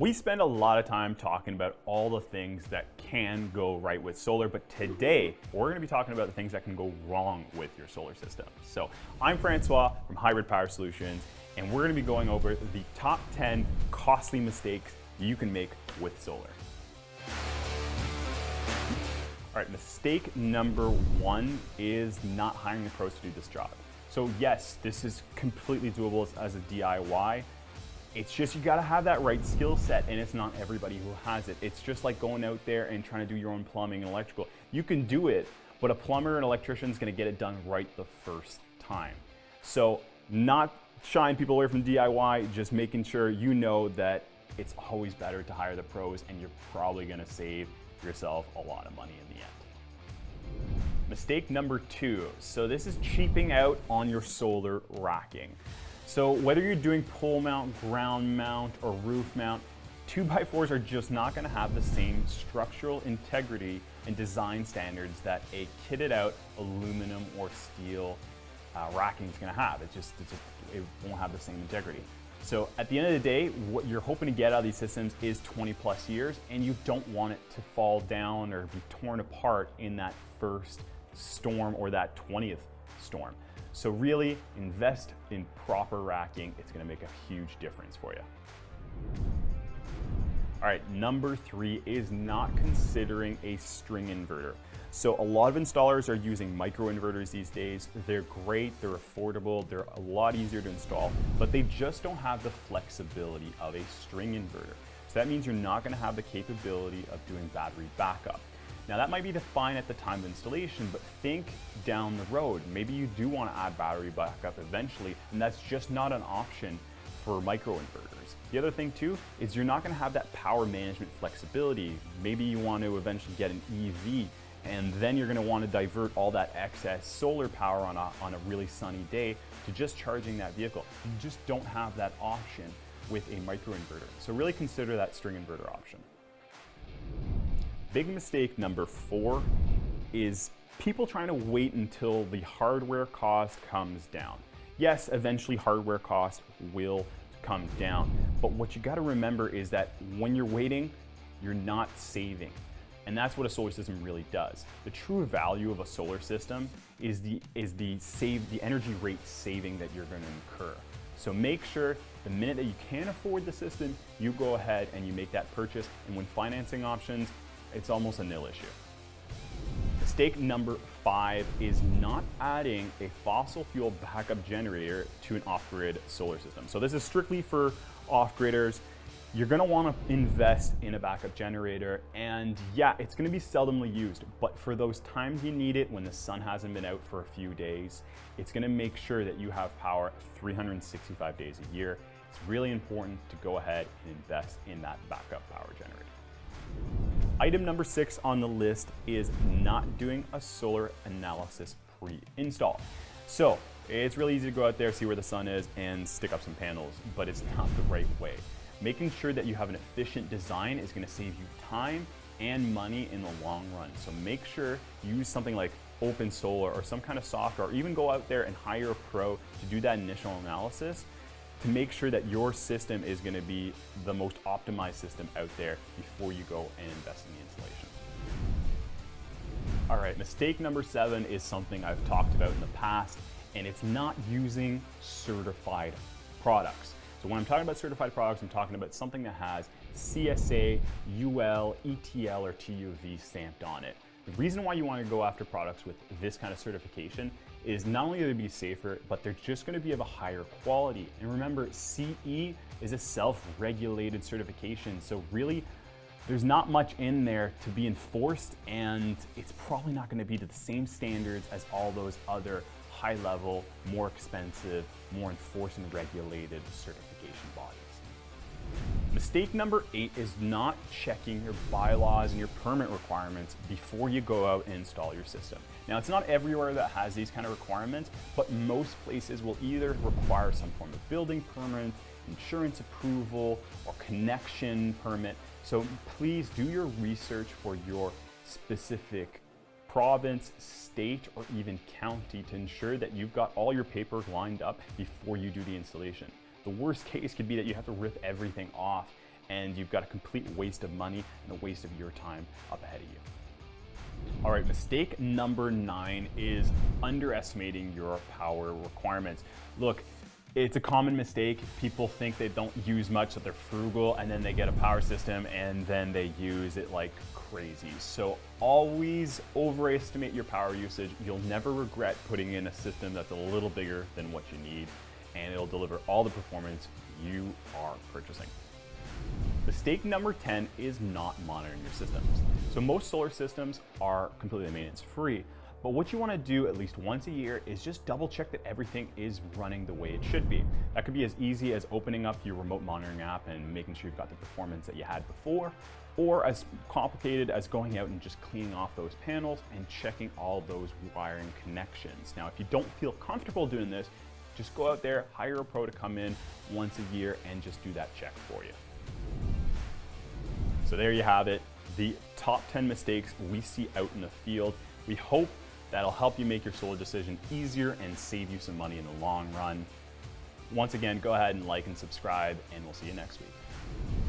We spend a lot of time talking about all the things that can go right with solar, but today we're going to be talking about the things that can go wrong with your solar system. So I'm Francois from Hybrid Power Solutions, and we're going to be going over the top 10 costly mistakes you can make with solar. All right, mistake number one is not hiring the pros to do this job. So yes, this is completely doable as a DIY. It's just you gotta have that right skill set, and it's not everybody who has it. It's just like going out there and trying to do your own plumbing and electrical. You can do it, but a plumber and electrician is gonna get it done right the first time. So not shying people away from DIY, just making sure you know that it's always better to hire the pros, and you're probably gonna save yourself a lot of money in the end. Mistake number two. So this is cheaping out on your solar racking. So whether you're doing pole mount, ground mount, or roof mount, 2x4s are just not going to have the same structural integrity and design standards that a kitted out aluminum or steel racking is going to have. It won't have the same integrity. So at the end of the day, what you're hoping to get out of these systems is 20 plus years, and you don't want it to fall down or be torn apart in that first storm or that 20th storm. So really invest in proper racking. It's gonna make a huge difference for you. All right, number three is not considering a string inverter. So a lot of installers are using micro inverters these days. They're great, they're affordable, they're a lot easier to install, but they just don't have the flexibility of a string inverter. So that means you're not gonna have the capability of doing battery backup. Now that might be fine at the time of installation, but think down the road. Maybe you do want to add battery backup eventually, and that's just not an option for microinverters. The other thing too is you're not going to have that power management flexibility. Maybe you want to eventually get an EV, and then you're going to want to divert all that excess solar power on a really sunny day to just charging that vehicle. You just don't have that option with a microinverter. So really consider that string inverter option. Big mistake number four is people trying to wait until the hardware cost comes down. Yes, eventually hardware cost will come down, but what you gotta remember is that when you're waiting, you're not saving. And that's what a solar system really does. The true value of a solar system is the energy rate saving that you're gonna incur. So make sure the minute that you can afford the system, you go ahead and you make that purchase, and when financing options, it's almost a nil issue. Mistake number five is not adding a fossil fuel backup generator to an off-grid solar system. So this is strictly for off-gridders. You're gonna wanna invest in a backup generator, and yeah, it's gonna be seldomly used, but for those times you need it when the sun hasn't been out for a few days, it's gonna make sure that you have power 365 days a year. It's really important to go ahead and invest in that backup power generator. Item number 6 on the list is not doing a solar analysis pre-install. So it's really easy to go out there, see where the sun is, and stick up some panels, but it's not the right way. Making sure that you have an efficient design is going to save you time and money in the long run. So make sure you use something like Open Solar or some kind of software, or even go out there and hire a pro to do that initial analysis to make sure that your system is going to be the most optimized system out there before you go and invest in the installation. All right, mistake number 7 is something I've talked about in the past, and it's not using certified products. So when I'm talking about certified products, I'm talking about something that has CSA, UL, ETL, or TUV stamped on it. The reason why you want to go after products with this kind of certification is not only to be safer, but they're just going to be of a higher quality. And remember, CE is a self-regulated certification, so really there's not much in there to be enforced, and it's probably not going to be to the same standards as all those other high-level, more expensive, more enforced and regulated certification bodies. Mistake number 8 is not checking your bylaws and your permit requirements before you go out and install your system. Now, it's not everywhere that has these kind of requirements, but most places will either require some form of building permit, insurance approval, or connection permit. So please do your research for your specific province, state, or even county to ensure that you've got all your paperwork lined up before you do the installation. The worst case could be that you have to rip everything off and you've got a complete waste of money and a waste of your time up ahead of you. All right, mistake number 9 is underestimating your power requirements. Look, it's a common mistake. People think they don't use much, that they're frugal, and then they get a power system and then they use it like crazy. So always overestimate your power usage. You'll never regret putting in a system that's a little bigger than what you need, and it'll deliver all the performance you are purchasing. Mistake number 10 is not monitoring your systems. So most solar systems are completely maintenance free, but what you want to do at least once a year is just double check that everything is running the way it should be. That could be as easy as opening up your remote monitoring app and making sure you've got the performance that you had before, or as complicated as going out and just cleaning off those panels and checking all those wiring connections. Now, if you don't feel comfortable doing this, just go out there, hire a pro to come in once a year and just do that check for you. So there you have it, the top 10 mistakes we see out in the field. We hope that'll help you make your solar decision easier and save you some money in the long run. Once again, go ahead and like and subscribe, and we'll see you next week.